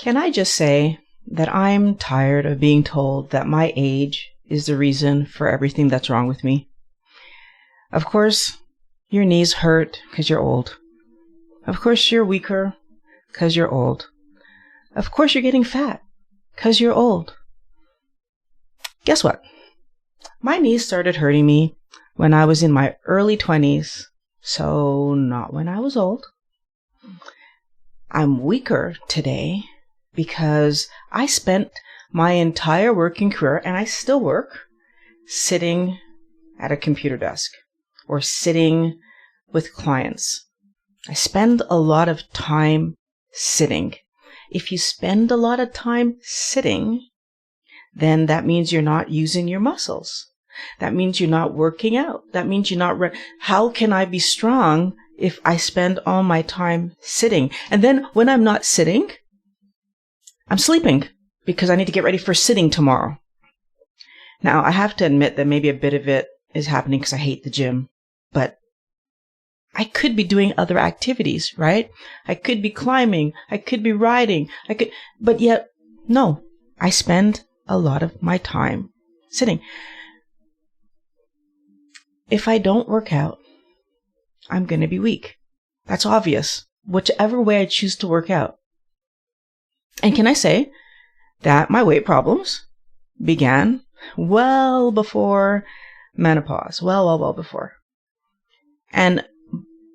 Can I just say that I'm tired of being told that my age is the reason for everything that's wrong with me? Of course, your knees hurt because you're old. Of course, you're weaker because you're old. Of course, you're getting fat because you're old. Guess what? My knees started hurting me when I was in my early 20s, so not when I was old. I'm weaker today because I spent my entire working career, and I still work, sitting at a computer desk or sitting with clients. I spend a lot of time sitting. If you spend a lot of time sitting, then that means you're not using your muscles. That means you're not working out. That means you're not... How can I be strong if I spend all my time sitting? And then when I'm not sitting, I'm sleeping because I need to get ready for sitting tomorrow. Now, I have to admit that maybe a bit of it is happening because I hate the gym, but I could be doing other activities, right? I could be climbing. I could be riding. But yet, no, I spend a lot of my time sitting. If I don't work out, I'm going to be weak. That's obvious, whichever way I choose to work out. And can I say that my weight problems began well before menopause, well before. And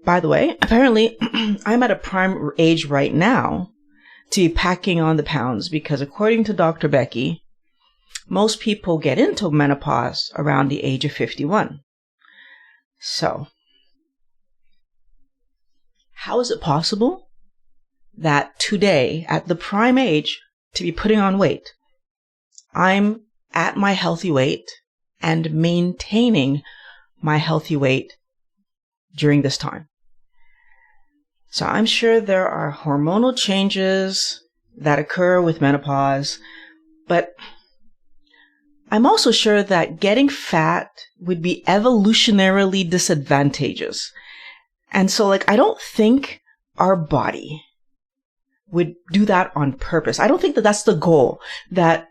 by the way, apparently I'm at a prime age right now to be packing on the pounds because according to Dr. Becky, most people get into menopause around the age of 51. So, how is it possible that today, at the prime age to be putting on weight, I'm at my healthy weight and maintaining my healthy weight during this time? So I'm sure there are hormonal changes that occur with menopause, but I'm also sure that getting fat would be evolutionarily disadvantageous. And so, I don't think our body would do that on purpose. I don't think that that's the goal. That,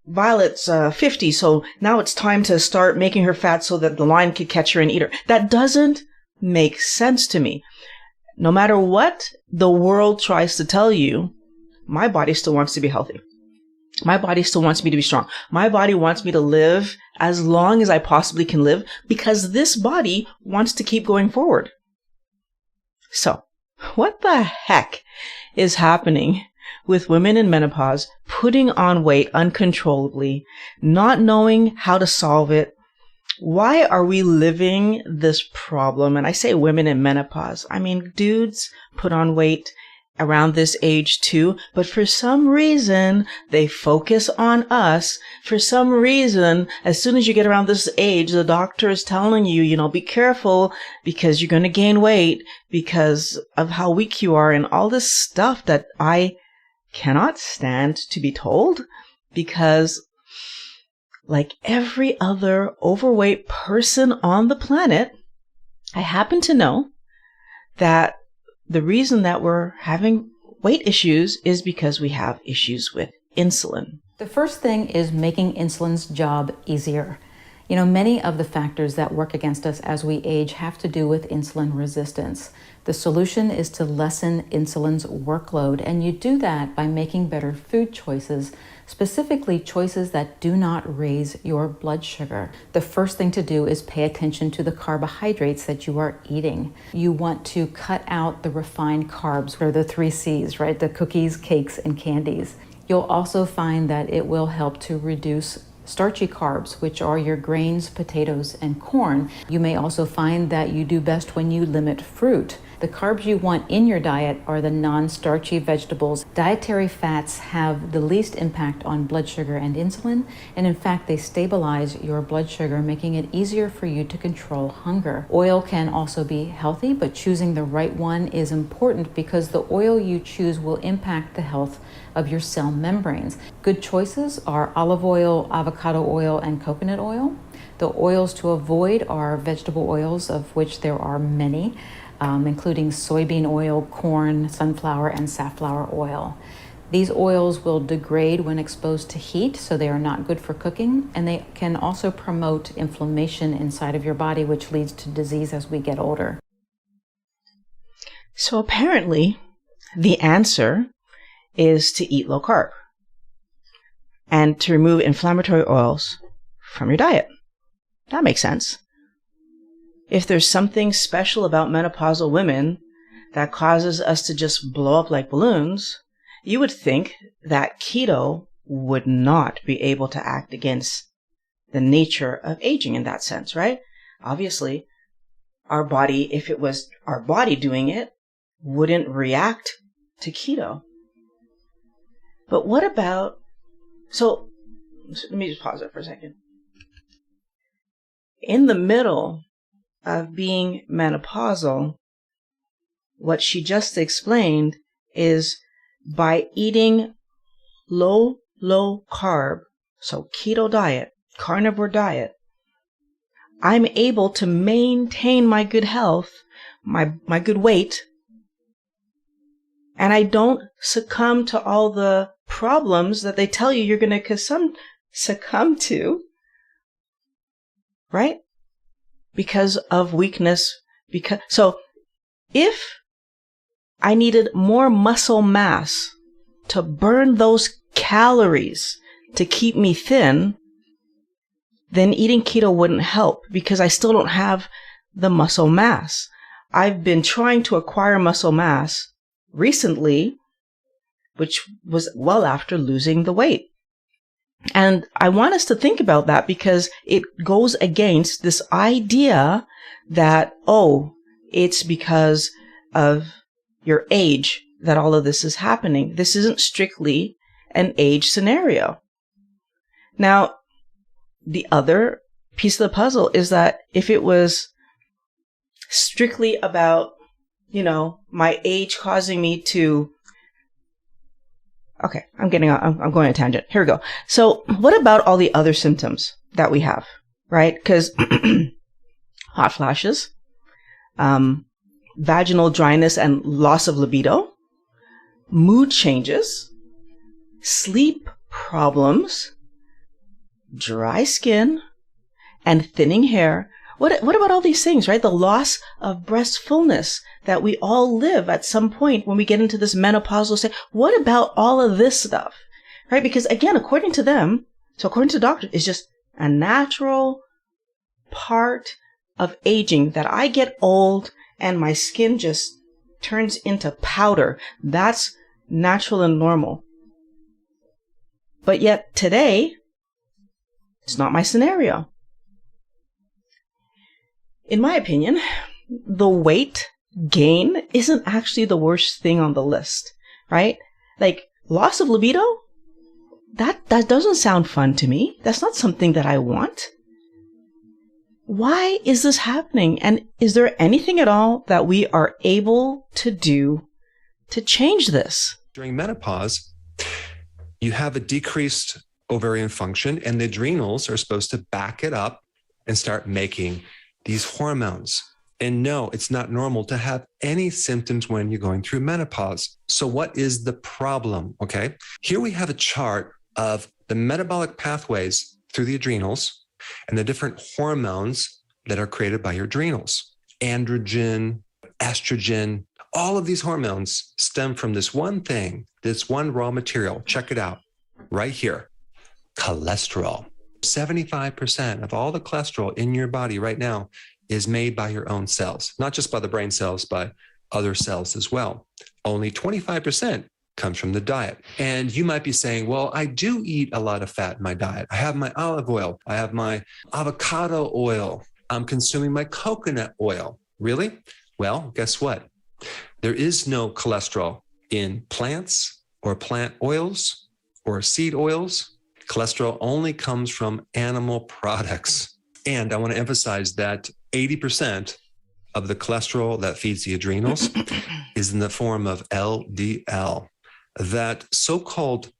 Violet's 50, so now it's time to start making her fat so that the lion could catch her and eat her. That doesn't make sense to me. No matter what the world tries to tell you, my body still wants to be healthy. My body still wants me to be strong. My body wants me to live as long as I possibly can live because this body wants to keep going forward. So, what the heck is happening with women in menopause putting on weight uncontrollably, not knowing how to solve it? Why are we living this problem? And I say women in menopause. I mean, dudes put on weight around this age too, but for some reason, they focus on us. For some reason, as soon as you get around this age, the doctor is telling you, be careful because you're going to gain weight because of how weak you are and all this stuff that I cannot stand to be told because like every other overweight person on the planet, I happen to know that the reason that we're having weight issues is because we have issues with insulin. The first thing is making insulin's job easier. Many of the factors that work against us as we age have to do with insulin resistance. The solution is to lessen insulin's workload, and you do that by making better food choices, specifically choices that do not raise your blood sugar. The first thing to do is pay attention to the carbohydrates that you are eating. You want to cut out the refined carbs, or the 3 C's, right? The cookies, cakes, and candies. You'll also find that it will help to reduce starchy carbs, which are your grains, potatoes, and corn. You may also find that you do best when you limit fruit. The carbs you want in your diet are the non-starchy vegetables. Dietary fats have the least impact on blood sugar and insulin, and in fact, they stabilize your blood sugar, making it easier for you to control hunger. Oil can also be healthy, but choosing the right one is important because the oil you choose will impact the health of your cell membranes. Good choices are olive oil, avocado oil, and coconut oil. The oils to avoid are vegetable oils, of which there are many. including soybean oil, corn, sunflower, and safflower oil. These oils will degrade when exposed to heat, so they are not good for cooking, and they can also promote inflammation inside of your body, which leads to disease as we get older. So apparently, the answer is to eat low carb and to remove inflammatory oils from your diet. That makes sense. If there's something special about menopausal women that causes us to just blow up like balloons, you would think that keto would not be able to act against the nature of aging in that sense, right? Obviously, our body, if it was our body doing it, wouldn't react to keto. But what about, so let me just pause it for a second. In the middle of being menopausal, what she just explained is by eating low carb, so keto diet, carnivore diet, I'm able to maintain my good health, my good weight, and I don't succumb to all the problems that they tell you you're going to succumb to, right? Because of weakness. So if I needed more muscle mass to burn those calories to keep me thin, then eating keto wouldn't help because I still don't have the muscle mass. I've been trying to acquire muscle mass recently, which was well after losing the weight. And I want us to think about that because it goes against this idea that, oh, it's because of your age that all of this is happening. This isn't strictly an age scenario. Now, the other piece of the puzzle is that if it was strictly about, my age causing me to, okay, I'm going on a tangent. Here we go. So what about all the other symptoms that we have, right? Because hot flashes, vaginal dryness and loss of libido, mood changes, sleep problems, dry skin, and thinning hair. What about all these things, right? The loss of breast fullness that we all live at some point when we get into this menopausal state. What about all of this stuff, right? Because again, according to them, so according to doctors, it's just a natural part of aging that I get old and my skin just turns into powder. That's natural and normal. But yet today, it's not my scenario. In my opinion, the weight gain isn't actually the worst thing on the list, right? Like loss of libido, that doesn't sound fun to me. That's not something that I want. Why is this happening? And is there anything at all that we are able to do to change this? During menopause, you have a decreased ovarian function, and the adrenals are supposed to back it up and start making these hormones. And no, it's not normal to have any symptoms when you're going through menopause. So what is the problem? Okay. Here we have a chart of the metabolic pathways through the adrenals and the different hormones that are created by your adrenals. Androgen, estrogen, all of these hormones stem from this one thing, this one raw material. Check it out right here. Cholesterol. 75% of all the cholesterol in your body right now is made by your own cells, not just by the brain cells, by other cells as well. Only 25% comes from the diet. And you might be saying, well, I do eat a lot of fat in my diet. I have my olive oil. I have my avocado oil. I'm consuming my coconut oil. Really? Well, guess what? There is no cholesterol in plants or plant oils or seed oils. Cholesterol only comes from animal products. And I want to emphasize that 80% of the cholesterol that feeds the adrenals is in the form of LDL, that so-called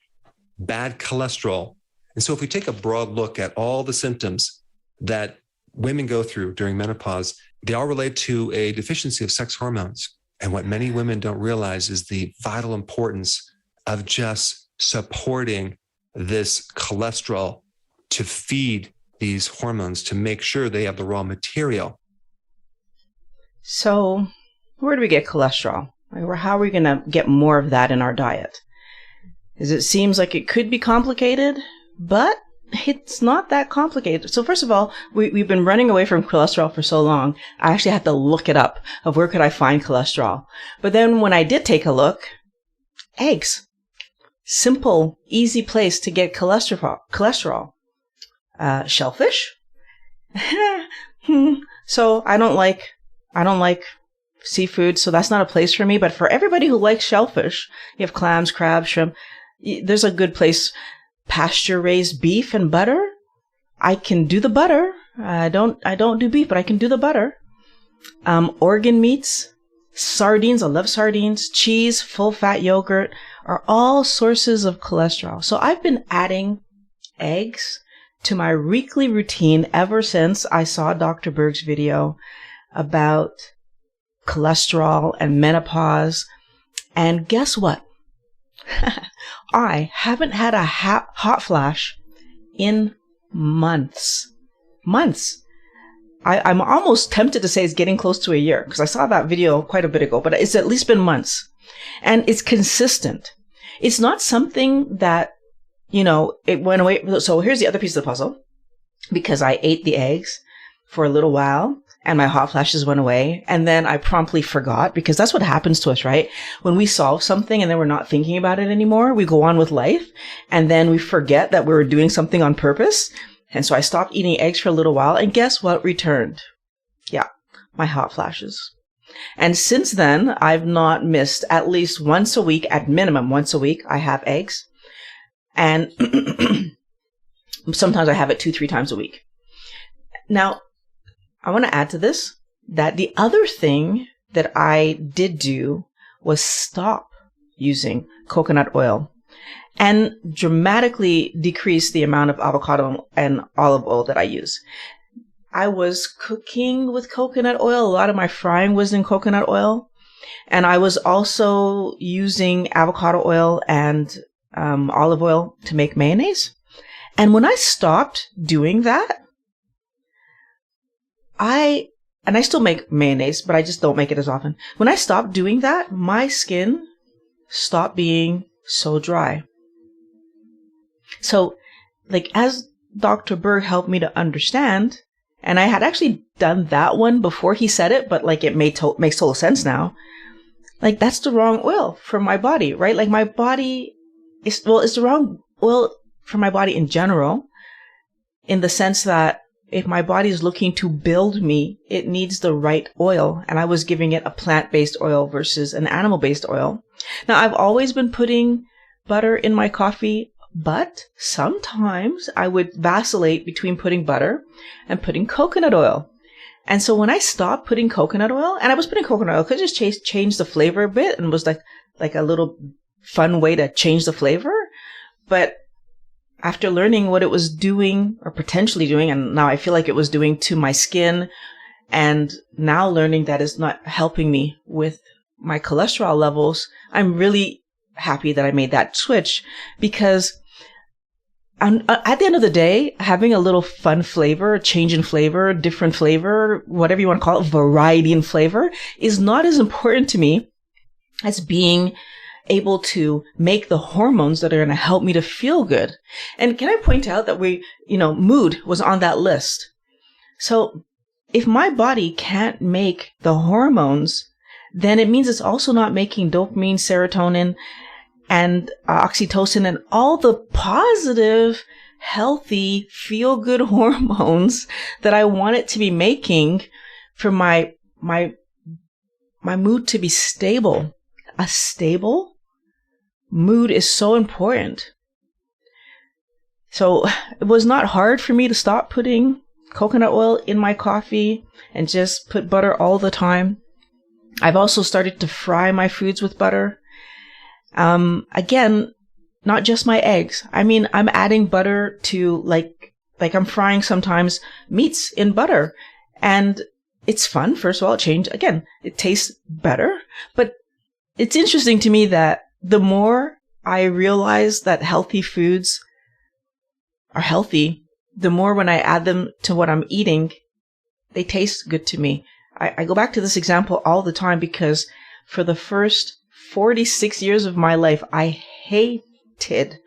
bad cholesterol. And so if we take a broad look at all the symptoms that women go through during menopause, they all relate to a deficiency of sex hormones. And what many women don't realize is the vital importance of just supporting this cholesterol to feed these hormones, to make sure they have the raw material. So where do we get cholesterol? How are we going to get more of that in our diet? Because it seems like it could be complicated, but it's not that complicated. So first of all, we've been running away from cholesterol for so long. I actually had to look it up of where could I find cholesterol. But then when I did take a look, eggs. Simple, easy place to get cholesterol. Shellfish. So I don't like seafood, so that's not a place for me. But for everybody who likes shellfish, you have clams, crabs, shrimp. There's a good place. Pasture-raised beef and butter. I can do the butter. I don't do beef, but I can do the butter. Organ meats, sardines. I love sardines. Cheese, full-fat yogurt are all sources of cholesterol. So I've been adding eggs to my weekly routine ever since I saw Dr. Berg's video about cholesterol and menopause. And guess what? I haven't had a hot flash in months. I'm almost tempted to say it's getting close to a year because I saw that video quite a bit ago, but it's at least been months. And it's consistent. It's not something that, it went away. So here's the other piece of the puzzle. Because I ate the eggs for a little while and my hot flashes went away. And then I promptly forgot, because that's what happens to us, right? When we solve something and then we're not thinking about it anymore, we go on with life and then we forget that we were doing something on purpose. And so I stopped eating eggs for a little while, and guess what returned? Yeah, my hot flashes. And since then, I've not missed at least once a week, at minimum once a week, I have eggs. And sometimes I have it 2-3 times a week. Now, I want to add to this that the other thing that I did do was stop using coconut oil and dramatically decrease the amount of avocado and olive oil that I use. I was cooking with coconut oil. A lot of my frying was in coconut oil. And I was also using avocado oil and olive oil to make mayonnaise. And when I stopped doing that, I still make mayonnaise, but I just don't make it as often. When I stopped doing that, my skin stopped being so dry. So, as Dr. Berg helped me to understand, and I had actually done that one before he said it, but it makes total sense now. That's the wrong oil for my body, right? My body it's the wrong oil for my body in general, in the sense that if my body is looking to build me, it needs the right oil. And I was giving it a plant-based oil versus an animal-based oil. Now, I've always been putting butter in my coffee, but sometimes I would vacillate between putting butter and putting coconut oil. And so when I stopped putting coconut oil, and I was putting coconut oil, could just change the flavor a bit, and was like a little fun way to change the flavor. But after learning what it was doing, or potentially doing, and now I feel like it was doing to my skin, and now learning that it's not helping me with my cholesterol levels, I'm really happy that I made that switch, because at the end of the day, having a little fun flavor, a change in flavor, different flavor, whatever you want to call it, variety in flavor, is not as important to me as being able to make the hormones that are going to help me to feel good. And can I point out that mood was on that list. So if my body can't make the hormones, then it means it's also not making dopamine, serotonin, and oxytocin, and all the positive, healthy, feel-good hormones that I want it to be making for my mood to be stable. A stable mood is so important. So it was not hard for me to stop putting coconut oil in my coffee and just put butter all the time. I've also started to fry my foods with butter. Again, not just my eggs. I mean, I'm adding butter to like I'm frying sometimes meats in butter. And it's fun. First of all, it tastes better. But it's interesting to me that the more I realize that healthy foods are healthy, the more when I add them to what I'm eating, they taste good to me. I go back to this example all the time because for the first 46 years of my life, I hated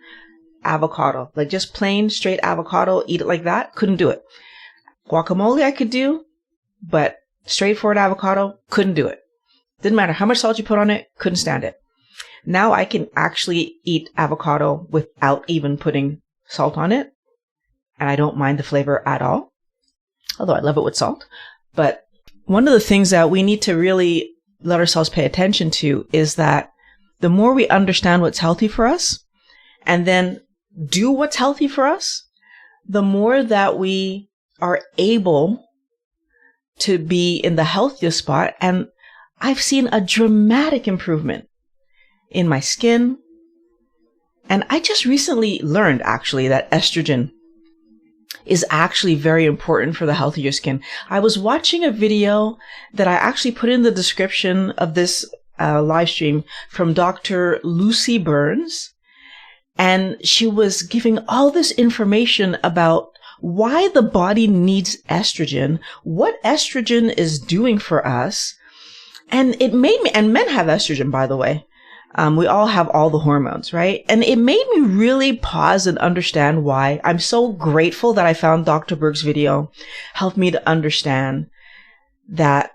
avocado. Like just plain straight avocado, eat it like that, couldn't do it. Guacamole I could do, but straightforward avocado, couldn't do it. Didn't matter how much salt you put on it, couldn't stand it. Now I can actually eat avocado without even putting salt on it, and I don't mind the flavor at all, although I love it with salt. But one of the things that we need to really let ourselves pay attention to is that the more we understand what's healthy for us and then do what's healthy for us, the more that we are able to be in the healthiest spot. And I've seen a dramatic improvement in my skin. And I just recently learned actually that estrogen is actually very important for the health of your skin. I was watching a video that I actually put in the description of this live stream from Dr. Lucy Burns. And she was giving all this information about why the body needs estrogen, what estrogen is doing for us. And it made me, and men have estrogen, by the way. We all have all the hormones, right? And it made me really pause and understand why. I'm so grateful that I found Dr. Berg's video, helped me to understand that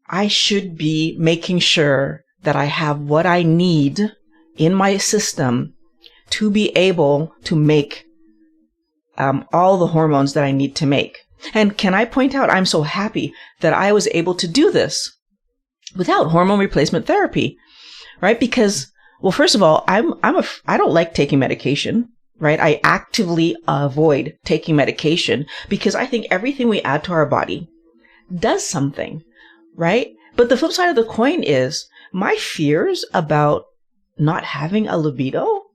I should be making sure that I have what I need in my system to be able to make all the hormones that I need to make. And can I point out, I'm so happy that I was able to do this without hormone replacement therapy. Right? Because, well, first of all, I don't like taking medication, right? I actively avoid taking medication because I think everything we add to our body does something, right? But the flip side of the coin is my fears about not having a libido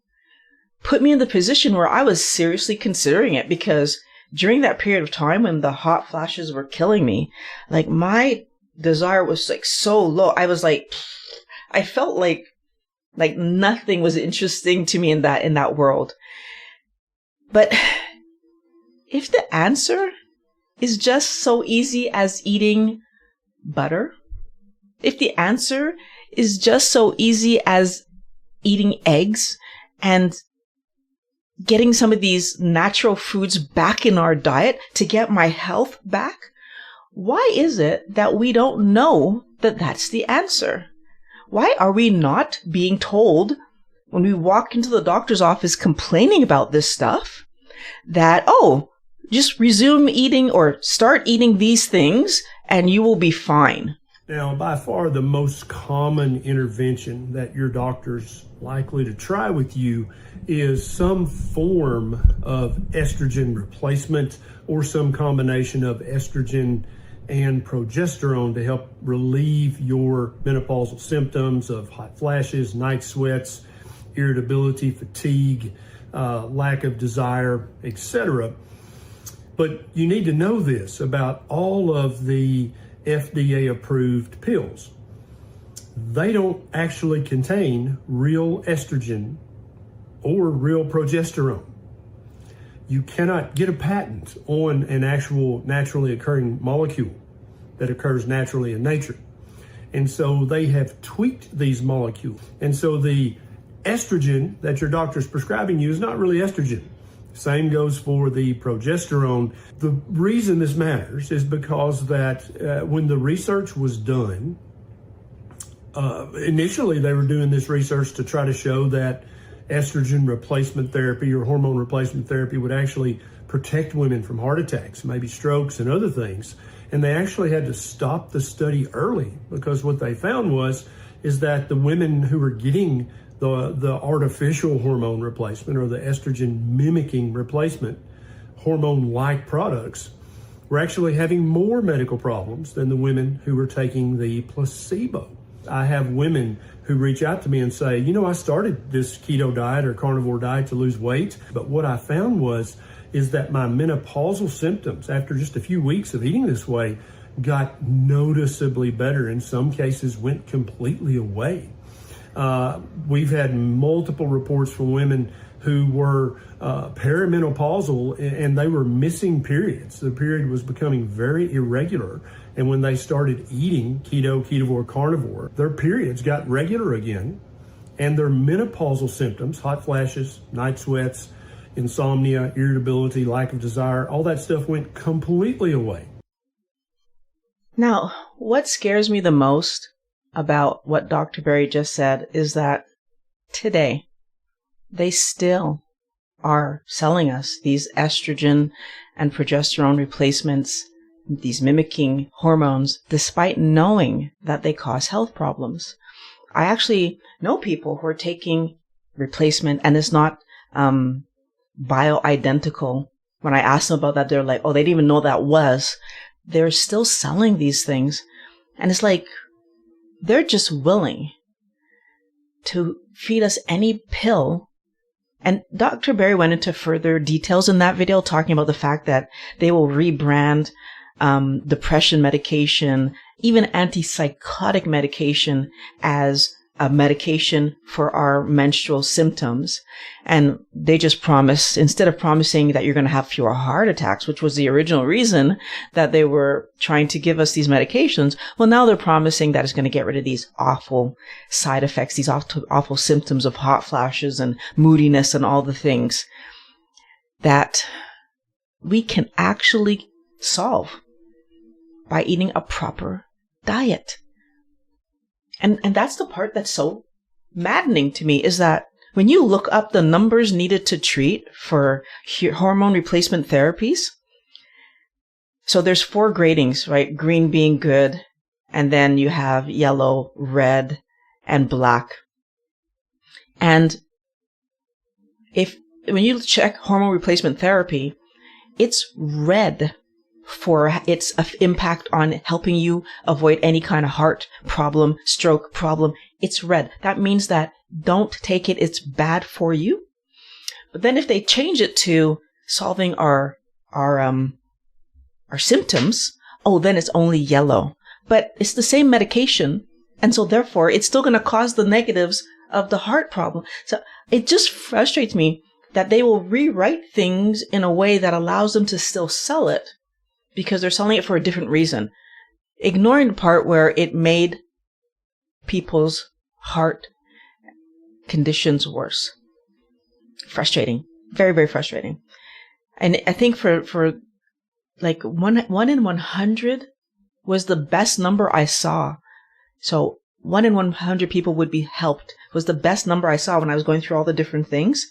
put me in the position where I was seriously considering it, because during that period of time when the hot flashes were killing me, like my desire was like so low. I was like, I felt like nothing was interesting to me in that world. But if the answer is just so easy as eating butter, if the answer is just so easy as eating eggs and getting some of these natural foods back in our diet to get my health back, why is it that we don't know that that's the answer? Why are we not being told when we walk into the doctor's office complaining about this stuff that, oh, just resume eating or start eating these things and you will be fine? Now, by far the most common intervention that your doctor's likely to try with you is some form of estrogen replacement or some combination of estrogen and progesterone to help relieve your menopausal symptoms of hot flashes, night sweats, irritability, fatigue, lack of desire, etc. But you need to know this about all of the FDA-approved pills. They don't actually contain real estrogen or real progesterone. You cannot get a patent on an actual naturally occurring molecule that occurs naturally in nature. And so they have tweaked these molecules. And so the estrogen that your doctor's prescribing you is not really estrogen. Same goes for the progesterone. The reason this matters is because that when the research was done, initially they were doing this research to try to show that estrogen replacement therapy or hormone replacement therapy would actually protect women from heart attacks, maybe strokes and other things. And they actually had to stop the study early because what they found is that the women who were getting the artificial hormone replacement or the estrogen mimicking replacement hormone-like products were actually having more medical problems than the women who were taking the placebo. I have women who reach out to me and say, you know, I started this keto diet or carnivore diet to lose weight, but what I found is that my menopausal symptoms after just a few weeks of eating this way got noticeably better. In some cases, went completely away. We've had multiple reports from women who were perimenopausal and they were missing periods. The period was becoming very irregular. And when they started eating keto, ketovore, carnivore, their periods got regular again. And their menopausal symptoms, hot flashes, night sweats, insomnia, irritability, lack of desire, all that stuff went completely away. Now, what scares me the most about what Dr. Berg just said is that today they still are selling us these estrogen and progesterone replacements, these mimicking hormones, despite knowing that they cause health problems. I actually know people who are taking replacement and it's not bioidentical. When I ask them about that, they're like, oh, they didn't even know that was. They're still selling these things. And it's like, they're just willing to feed us any pill. And Dr. Berg went into further details in that video, talking about the fact that they will rebrand depression medication, even antipsychotic medication as a medication for our menstrual symptoms. And they just promise, instead of promising that you're going to have fewer heart attacks, which was the original reason that they were trying to give us these medications, well, now they're promising that it's going to get rid of these awful side effects, these awful symptoms of hot flashes and moodiness and all the things that we can actually solve by eating a proper diet. And that's the part that's so maddening to me, is that when you look up the numbers needed to treat for hormone replacement therapies, so there's 4 gradings, right? Green being good, and then you have yellow, red, and black. And when you check hormone replacement therapy, it's red for its impact on helping you avoid any kind of heart problem, stroke problem. It's red. That means that don't take it. It's bad for you. But then if they change it to solving our symptoms, oh, then it's only yellow. But it's the same medication. And so therefore it's still going to cause the negatives of the heart problem. So it just frustrates me that they will rewrite things in a way that allows them to still sell it, because they're selling it for a different reason, ignoring the part where it made people's heart conditions worse. Frustrating. Very, very frustrating. And I think for like one in 100 was the best number I saw. So 1 in 100 people would be helped was the best number I saw when I was going through all the different things.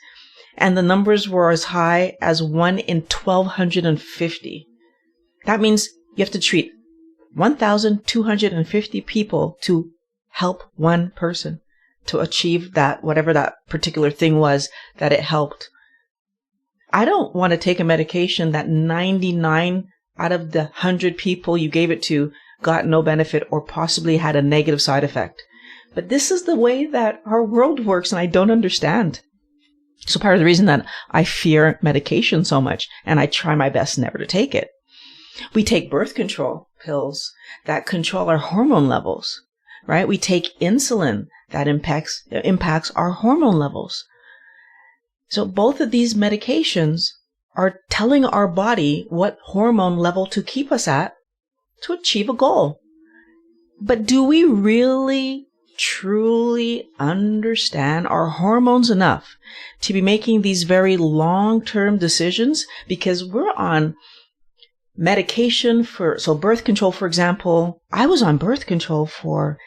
And the numbers were as high as 1 in 1,250. That means you have to treat 1,250 people to help one person to achieve that, whatever that particular thing was that it helped. I don't want to take a medication that 99 out of the 100 people you gave it to got no benefit or possibly had a negative side effect. But this is the way that our world works, and I don't understand. So part of the reason that I fear medication so much, and I try my best never to take it. We take birth control pills that control our hormone levels, right? We take insulin that impacts our hormone levels. So both of these medications are telling our body what hormone level to keep us at to achieve a goal. But do we really, truly understand our hormones enough to be making these very long-term decisions? Because we're on medication so birth control, for example, I was on birth control for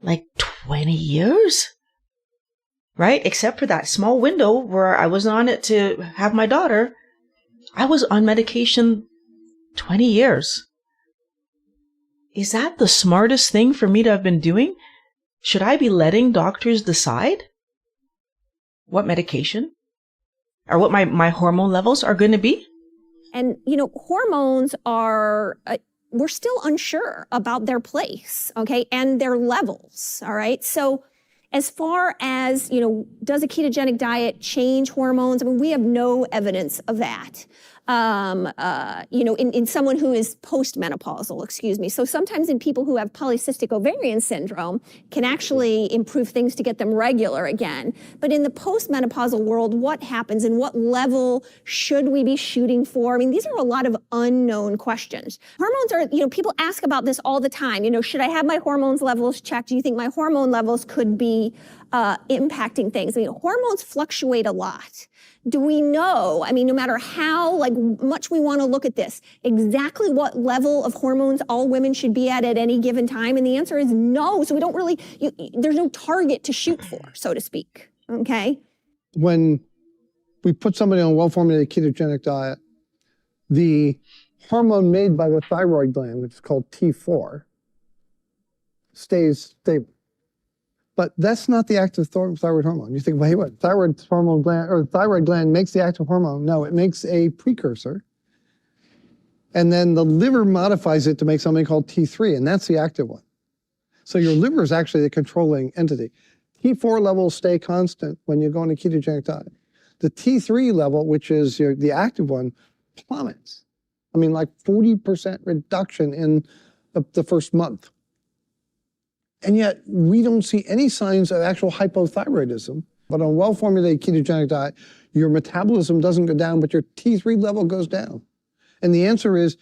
like 20 years, right? Except for that small window where I was on it to have my daughter. I was on medication 20 years. Is that the smartest thing for me to have been doing? Should I be letting doctors decide what medication or what my hormone levels are going to be? And, hormones are, we're still unsure about their place, okay, and their levels, all right? So as far as, does a ketogenic diet change hormones? I mean, we have no evidence of that. in someone who is postmenopausal, excuse me. So sometimes in people who have polycystic ovarian syndrome can actually improve things to get them regular again. But in the postmenopausal world, what happens and what level should we be shooting for? I mean, these are a lot of unknown questions. Hormones are, people ask about this all the time. Should I have my hormones levels checked? Do you think my hormone levels could be impacting things? I mean, hormones fluctuate a lot. Do we know, no matter how much we want to look at this, exactly what level of hormones all women should be at any given time? And the answer is no. So we don't really, there's no target to shoot for, so to speak. Okay. When we put somebody on a well-formulated ketogenic diet, the hormone made by the thyroid gland, which is called T4, stays stable. But that's not the active thyroid hormone. You think, well, hey, what? Thyroid gland makes the active hormone. No, it makes a precursor. And then the liver modifies it to make something called T3, and that's the active one. So your liver is actually the controlling entity. T4 levels stay constant when you go on a ketogenic diet. The T3 level, which is the active one, plummets. 40% reduction in the first month. And yet, we don't see any signs of actual hypothyroidism. But on a well-formulated ketogenic diet, your metabolism doesn't go down, but your T3 level goes down. And the answer is,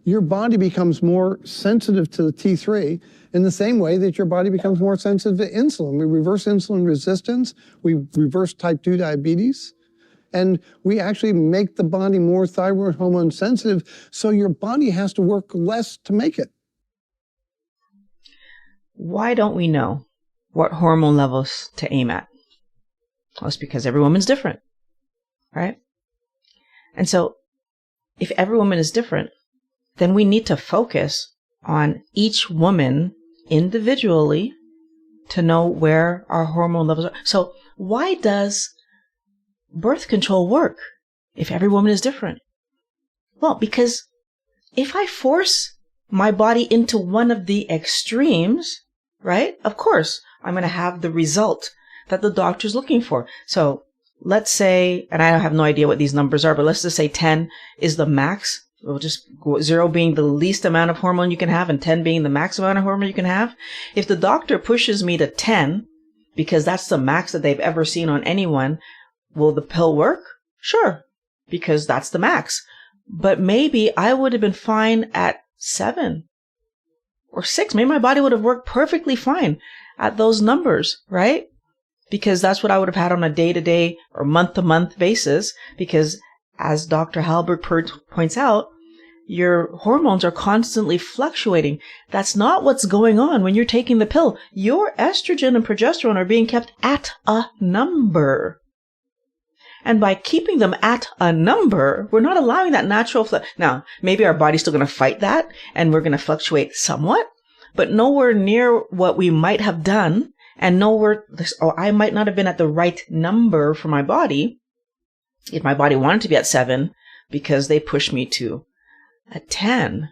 your body becomes more sensitive to the T3 in the same way that your body becomes more sensitive to insulin. We reverse insulin resistance, we reverse type 2 diabetes, and we actually make the body more thyroid hormone sensitive, so your body has to work less to make it. Why don't we know what hormone levels to aim at? Well, it's because every woman's different, right? And so if every woman is different, then we need to focus on each woman individually to know where our hormone levels are. So why does birth control work if every woman is different? Well, because if I force my body into one of the extremes, right? Of course, I'm going to have the result that the doctor's looking for. So let's say, and I have no idea what these numbers are, but let's just say 10 is the max. We'll just go 0 being the least amount of hormone you can have and 10 being the max amount of hormone you can have. If the doctor pushes me to 10, because that's the max that they've ever seen on anyone, will the pill work? Sure, because that's the max. But maybe I would have been fine at 7 or 6. Maybe my body would have worked perfectly fine at those numbers, right? Because that's what I would have had on a day-to-day or month-to-month basis. Because as Dr. Halberg points out, your hormones are constantly fluctuating. That's not what's going on when you're taking the pill. Your estrogen and progesterone are being kept at a number. And by keeping them at a number, we're not allowing that natural Now, maybe our body's still going to fight that, and we're going to fluctuate somewhat, but nowhere near what we might have done, and I might not have been at the right number for my body if my body wanted to be at 7 because they pushed me to a 10.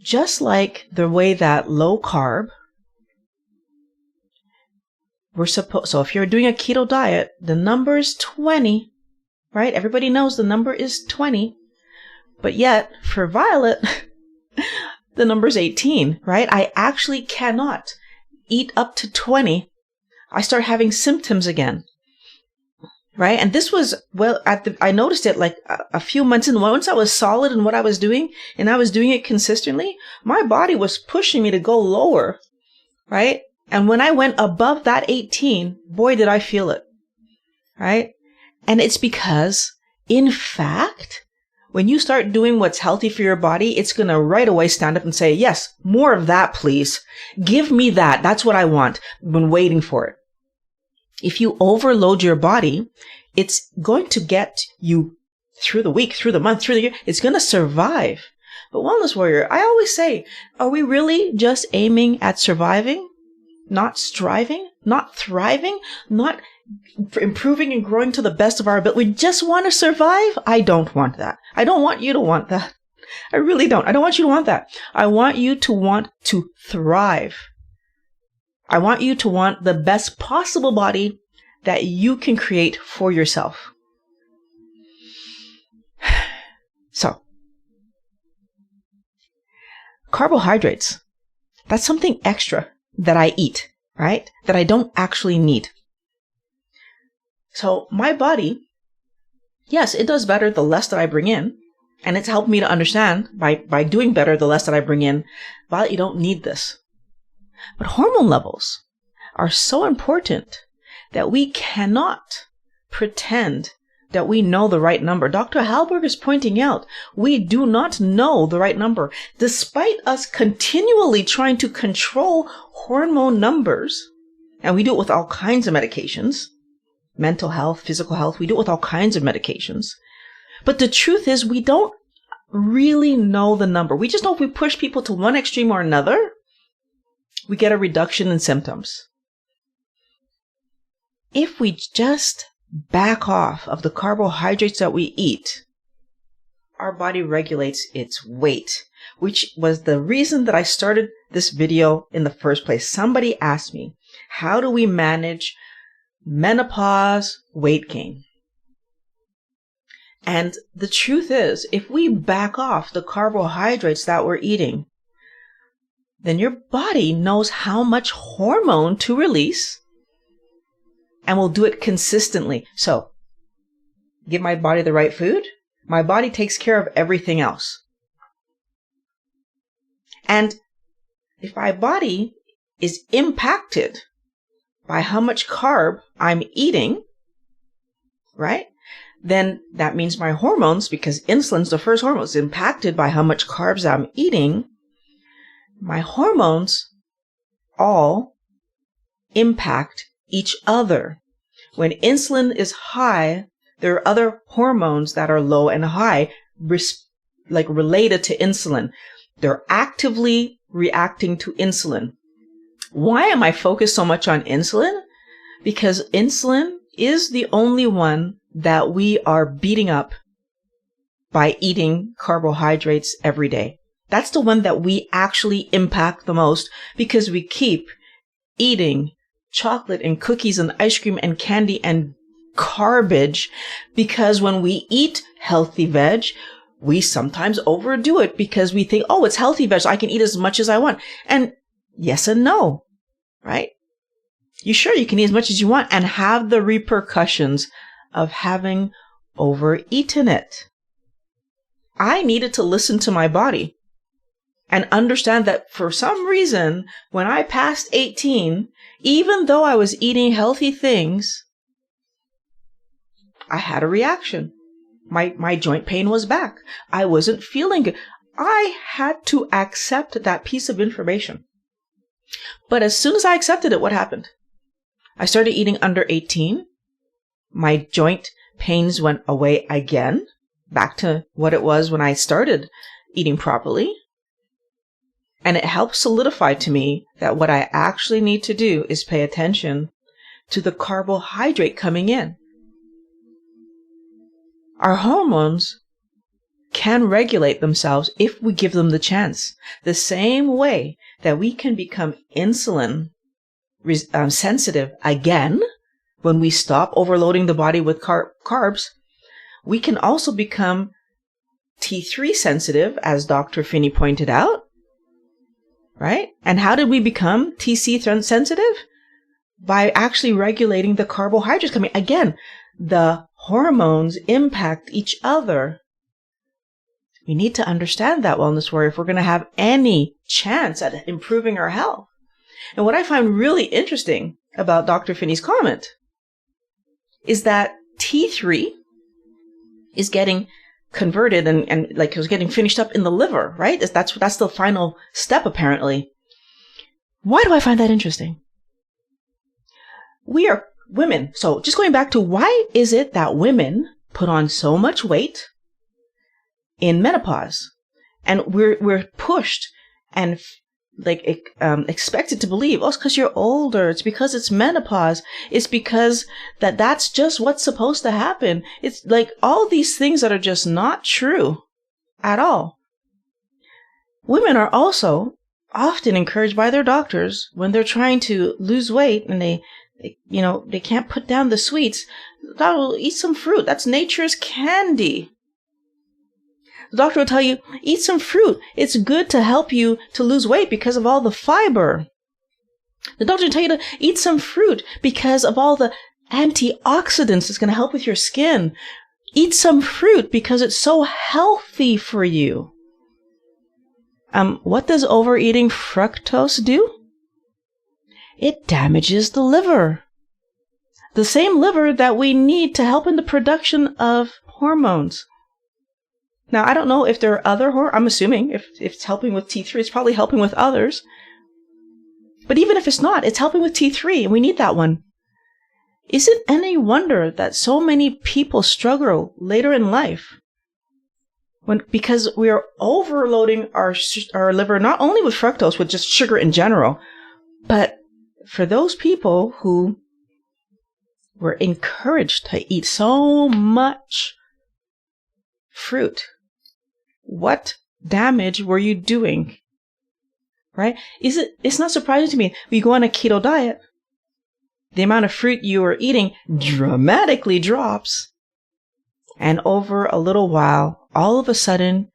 Just like the way that low carb, so if you're doing a keto diet, the number is 20, right? Everybody knows the number is 20, but yet for Violet, the number is 18, right? I actually cannot eat up to 20. I start having symptoms again, right? And this was, I noticed it like a few months in. Once I was solid in what I was doing, and I was doing it consistently, my body was pushing me to go lower, right? And when I went above that 18, boy, did I feel it, right? And it's because, in fact, when you start doing what's healthy for your body, it's going to right away stand up and say, yes, more of that, please. Give me that. That's what I want. I've been waiting for it. If you overload your body, it's going to get you through the week, through the month, through the year. It's going to survive. But Wellness Warrior, I always say, are we really just aiming at surviving? Not striving, not thriving, not improving and growing to the best of our ability. We just want to survive. I don't want that. I don't want you to want that. I really don't. I don't want you to want that. I want you to want to thrive. I want you to want the best possible body that you can create for yourself. Carbohydrates, that's something extra that I eat, right? That I don't actually need. So my body, yes, it does better the less that I bring in. And it's helped me to understand by doing better the less that I bring in, well, you don't need this. But hormone levels are so important that we cannot pretend that we know the right number. Dr. Halberg is pointing out we do not know the right number, despite us continually trying to control hormone numbers. And we do it with all kinds of medications, mental health, physical health. We do it with all kinds of medications. But the truth is we don't really know the number. We just know if we push people to one extreme or another, we get a reduction in symptoms. If we just back off of the carbohydrates that we eat, our body regulates its weight, which was the reason that I started this video in the first place. Somebody asked me, how do we manage menopause weight gain? And the truth is, if we back off the carbohydrates that we're eating, then your body knows how much hormone to release and will do it consistently. So, give my body the right food, my body takes care of everything else. And if my body is impacted by how much carb I'm eating, right? Then that means my hormones, because insulin's the first hormone, is impacted by how much carbs I'm eating. My hormones all impact each other. When insulin is high, there are other hormones that are low and high, related to insulin. They're actively reacting to insulin. Why am I focused so much on insulin? Because insulin is the only one that we are beating up by eating carbohydrates every day. That's the one that we actually impact the most, because we keep eating chocolate and cookies and ice cream and candy and garbage, because when we eat healthy veg, we sometimes overdo it because we think, oh, it's healthy veg, so I can eat as much as I want. And yes and no, right? You can eat as much as you want and have the repercussions of having overeaten it. I needed to listen to my body and understand that for some reason, when I passed 18, even though I was eating healthy things, I had a reaction. My joint pain was back. I wasn't feeling good. I had to accept that piece of information. But as soon as I accepted it, what happened? I started eating under 18. My joint pains went away again, back to what it was when I started eating properly. And it helped solidify to me that what I actually need to do is pay attention to the carbohydrate coming in. Our hormones can regulate themselves if we give them the chance. The same way that we can become insulin sensitive again when we stop overloading the body with carbs, we can also become T3 sensitive, as Dr. Finney pointed out, right? And how did we become TC sensitive? By actually regulating the carbohydrates coming. Again, the hormones impact each other. We need to understand that, Wellness Warrior, if we're going to have any chance at improving our health. And what I find really interesting about Dr. Finney's comment is that T3 is getting converted and like it was getting finished up in the liver, right? That's the final step, apparently. Why do I find that interesting? We are women. So just going back to why is it that women put on so much weight in menopause, and we're pushed and expected to believe, oh, it's because you're older. It's because it's menopause. It's because that's just what's supposed to happen. It's like all these things that are just not true at all. Women are also often encouraged by their doctors when they're trying to lose weight and they can't put down the sweets. Eat some fruit. That's nature's candy. The doctor will tell you, eat some fruit. It's good to help you to lose weight because of all the fiber. The doctor will tell you to eat some fruit because of all the antioxidants. It's going to help with your skin. Eat some fruit because it's so healthy for you. What does overeating fructose do? It damages the liver. The same liver that we need to help in the production of hormones. Now, I don't know if there are other I'm assuming if it's helping with T3, it's probably helping with others. But even if it's not, it's helping with T3, and we need that one. Is it any wonder that so many people struggle later in life? Because we are overloading our liver, not only with fructose, with just sugar in general, but for those people who were encouraged to eat so much fruit, what damage were you doing? Right? It's not surprising to me. When you go on a keto diet, the amount of fruit you are eating dramatically drops. And over a little while, all of a sudden,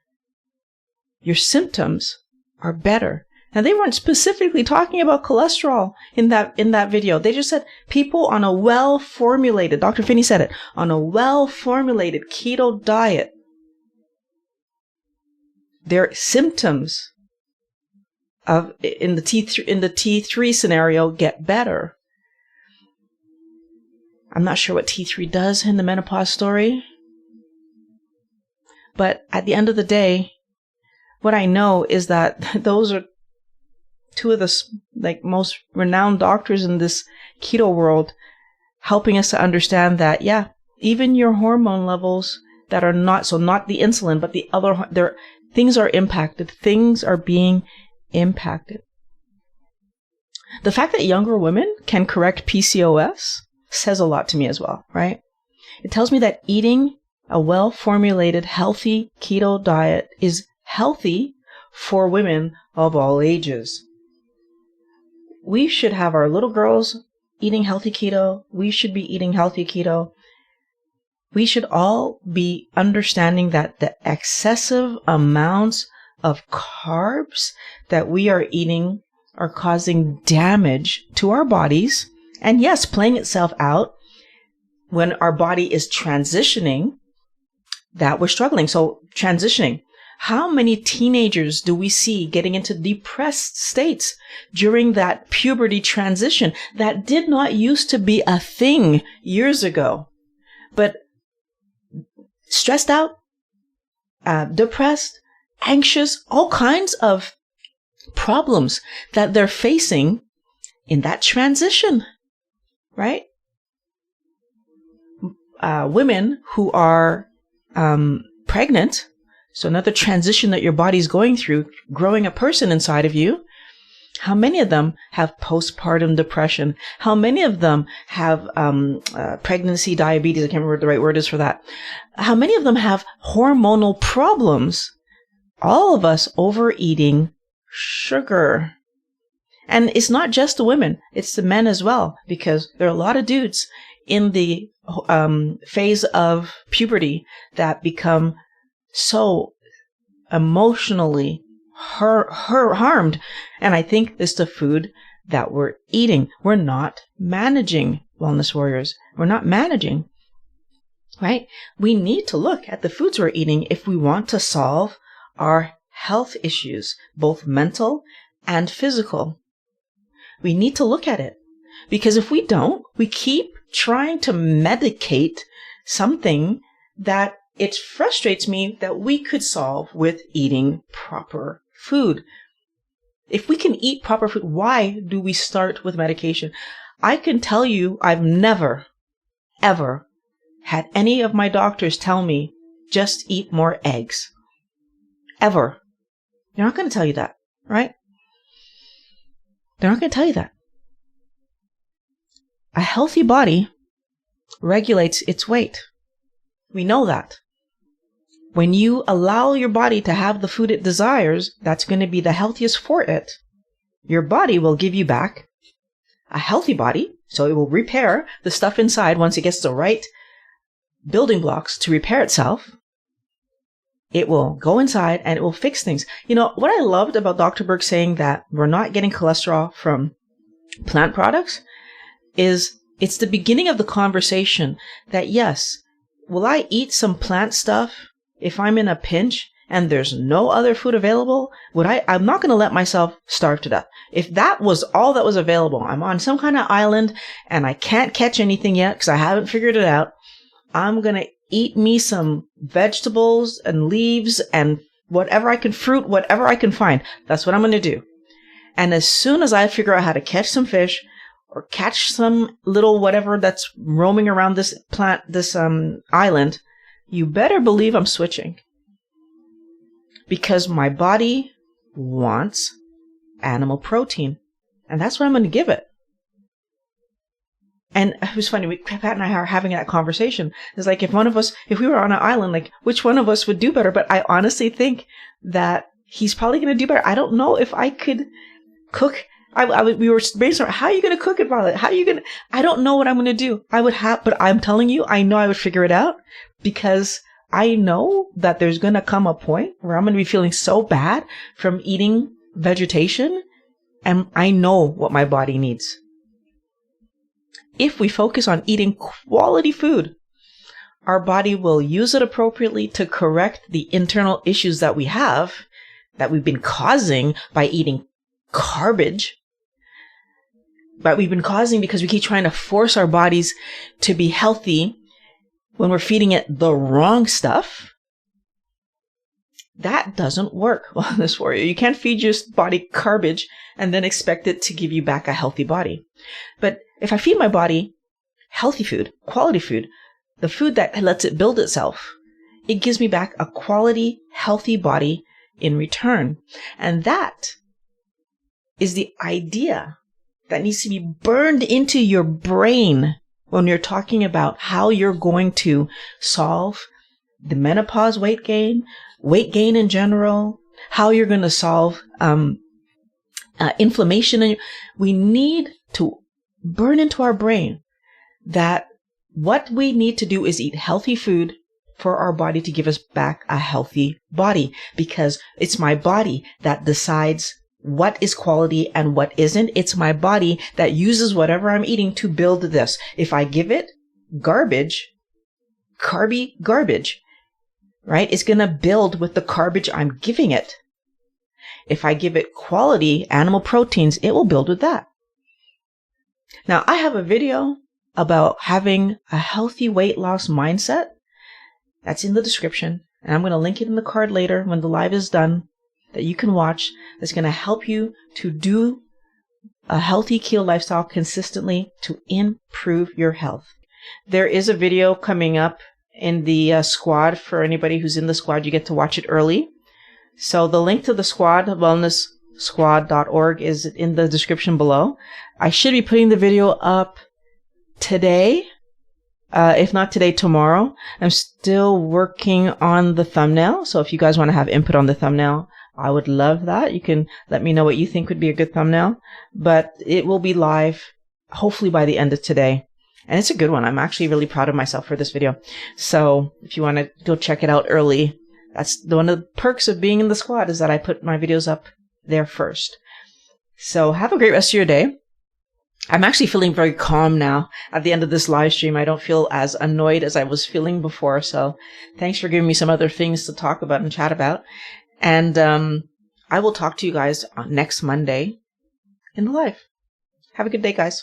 your symptoms are better. Now, they weren't specifically talking about cholesterol in that video. They just said people on a well-formulated, Dr. Finney said it, on a well-formulated keto diet, their symptoms in the T3 scenario get better. I'm not sure what T3 does in the menopause story. But at the end of the day, what I know is that those are two of the most renowned doctors in this keto world, helping us to understand that, yeah, even your hormone levels that are not the insulin, but the other, things are impacted. Things are being impacted. The fact that younger women can correct PCOS says a lot to me as well, right? It tells me that eating a well-formulated, healthy keto diet is healthy for women of all ages. We should have our little girls eating healthy keto. We should be eating healthy keto. We should all be understanding that the excessive amounts of carbs that we are eating are causing damage to our bodies. And yes, playing itself out when our body is transitioning, that we're struggling. So transitioning. How many teenagers do we see getting into depressed states during that puberty transition that did not used to be a thing years ago? But stressed out, depressed, anxious, all kinds of problems that they're facing in that transition, right? Women who are pregnant, so another transition that your body's going through, growing a person inside of you. How many of them have postpartum depression? How many of them have pregnancy diabetes? I can't remember what the right word is for that. How many of them have hormonal problems? All of us overeating sugar. And it's not just the women, it's the men as well, because there are a lot of dudes in the phase of puberty that become so emotionally harmed. And I think it's the food that we're eating. We're not managing, wellness warriors. We're not managing, right? We need to look at the foods we're eating if we want to solve our health issues, both mental and physical. We need to look at it, because if we don't, we keep trying to medicate something that it frustrates me that we could solve with eating proper food. If we can eat proper food, why do we start with medication? I can tell you I've never, ever had any of my doctors tell me, just eat more eggs. Ever. They're not going to tell you that, right? They're not going to tell you that. A healthy body regulates its weight. We know that. When you allow your body to have the food it desires, that's going to be the healthiest for it. Your body will give you back a healthy body, so it will repair the stuff inside once it gets the right building blocks to repair itself. it will go inside and it will fix things. You know, what I loved about Dr. Berg saying that we're not getting cholesterol from plant products is it's the beginning of the conversation that, yes, will I eat some plant stuff if I'm in a pinch and there's no other food available? I'm not going to let myself starve to death. If that was all that was available, I'm on some kind of island and I can't catch anything yet because I haven't figured it out, I'm going to eat me some vegetables and leaves and whatever I can, fruit, whatever I can find. That's what I'm going to do. And as soon as I figure out how to catch some fish or catch some little whatever that's roaming around this island, you better believe I'm switching. Because my body wants animal protein. And that's what I'm going to give it. And it was funny, Pat and I are having that conversation. It's like if we were on an island, like which one of us would do better? But I honestly think that he's probably going to do better. I don't know if I could cook. We were brainstorming, how are you going to cook it, Violet? I don't know what I'm going to do. But I'm telling you, I know I would figure it out because I know that there's going to come a point where I'm going to be feeling so bad from eating vegetation. And I know what my body needs. If we focus on eating quality food, our body will use it appropriately to correct the internal issues that we have, that we've been causing by eating garbage. But we've been causing because we keep trying to force our bodies to be healthy when we're feeding it the wrong stuff. That doesn't work on this for you. You can't feed your body garbage and then expect it to give you back a healthy body. But if I feed my body healthy food, quality food, the food that lets it build itself, it gives me back a quality, healthy body in return. And that is the idea that needs to be burned into your brain when you're talking about how you're going to solve the menopause weight gain in general, how you're going to solve inflammation. We need to burn into our brain that what we need to do is eat healthy food for our body to give us back a healthy body, because it's my body that decides what is quality and what isn't. It's my body that uses whatever I'm eating to build this. If I give it garbage, carby garbage, right, it's going to build with the garbage I'm giving it. If I give it quality animal proteins, it will build with that. Now, I have a video about having a healthy weight loss mindset. That's in the description. And I'm going to link it in the card later when the live is done that you can watch. That's going to help you to do a healthy keto lifestyle consistently to improve your health. There is a video coming up in the squad. For anybody who's in the squad, you get to watch it early. So the link to the squad, wellnesssquad.org, is in the description below. I should be putting the video up today. If not today, tomorrow. I'm still working on the thumbnail. So if you guys want to have input on the thumbnail, I would love that. You can let me know what you think would be a good thumbnail. But it will be live hopefully by the end of today. And it's a good one. I'm actually really proud of myself for this video. So if you want to go check it out early, that's one of the perks of being in the squad, is that I put my videos up there first. So have a great rest of your day. I'm actually feeling very calm now at the end of this live stream. I don't feel as annoyed as I was feeling before. So thanks for giving me some other things to talk about and chat about. And I will talk to you guys next Monday in the live. Have a good day, guys.